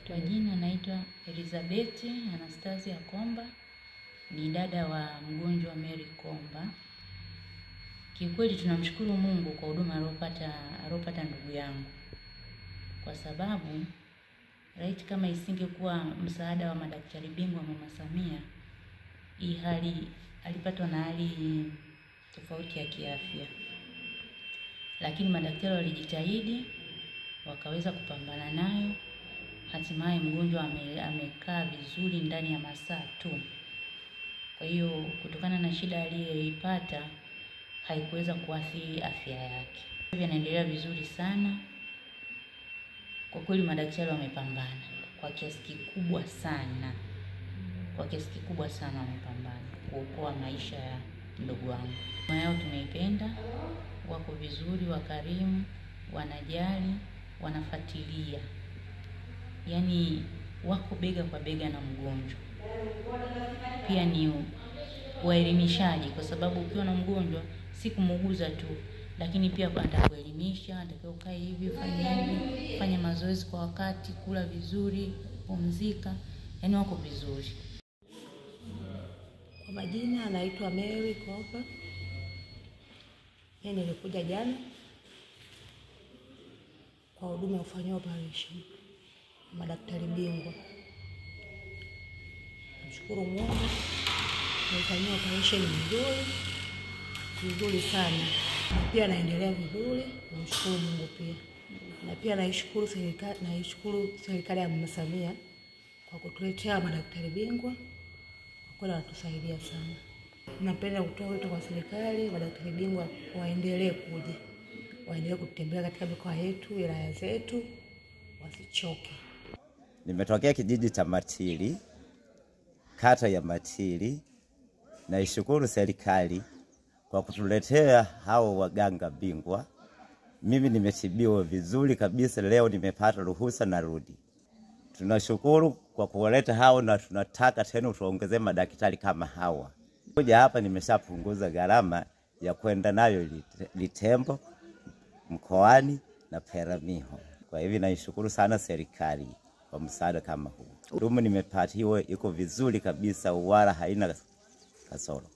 Kwa jina naitwa Elizabeth Anastasia Komba, ni dada wa mgonjwa Mary Komba. Kiukweli tunamshukuru Mungu kwa huduma alopata ndugu yangu. Kwa sababu laiti kama isingekuwa msaada wa madaktari bingwa Mama Samia, hii hali alipatwa na hali tofauti ya kiafya. Lakini madaktari walijitahidi, wakaweza kupambana nayo. Hatimaye mgonjwa amekaa vizuri ndani ya masaa tu. Kwa hiyo kutokana na shida aliyoipata haikuweza kuathiri afya yake. Hivi anaendelea vizuri sana. Kwa kweli madaktari wamepambana kwa kiasi kikubwa sana. Kwa kiasi kikubwa sana wamepambana kuokoa maisha ya ndugu wangu. Mama yao tumeipenda, wako vizuri, wakarimu, wanajali, wanafuatilia. Yaani wako bega kwa bega na mgonjwa. Pia ni waelimishaji, kwa sababu ukiwa na mgonjwa si kumuuguza tu, lakini pia atakuelimisha, atakiwa ukae hivi, ufanye hivi, fanya mazoezi kwa wakati, kula vizuri, pumzika. Yaani wako vizuri. Kwa majina anaitwa Mary Komba. Mimi nilikuja jana kwa huduma ya kufanyia operation madaktari bingwa. Namshukuru Mungu, nimefanyia operation vizuri sana. Pia naendelea vizuri, namshukuru Mungu pia. Na pia naishukuru serikali ya Mama Samia kwa kutuletea madaktari bingwa. Kwa kweli wanatusaidia sana. Napenda kutoa wito kwa serikali, madaktari bingwa waendelee kuja. Waendelee kutembea katika mikoa yetu, wilaya zetu, wasichoke. Nimetokea kijiji cha Matili, kata ya Matili. Naishukuru serikali kwa kutuletea hao waganga bingwa. Mimi nimetibiwa vizuri kabisa, leo nimepata ruhusa narudi. Tunashukuru kwa kuleta hao na tunataka tena tuongezee madaktari kama hawa. Kuja hapa nimeshapunguza gharama ya kwenda nayo Litembo, mkoani na Peramiho. Kwa hivyo naishukuru sana serikali kwa msaada kama huu. Huduma nimepatiwa iko vizuri kabisa, wala haina kasoro.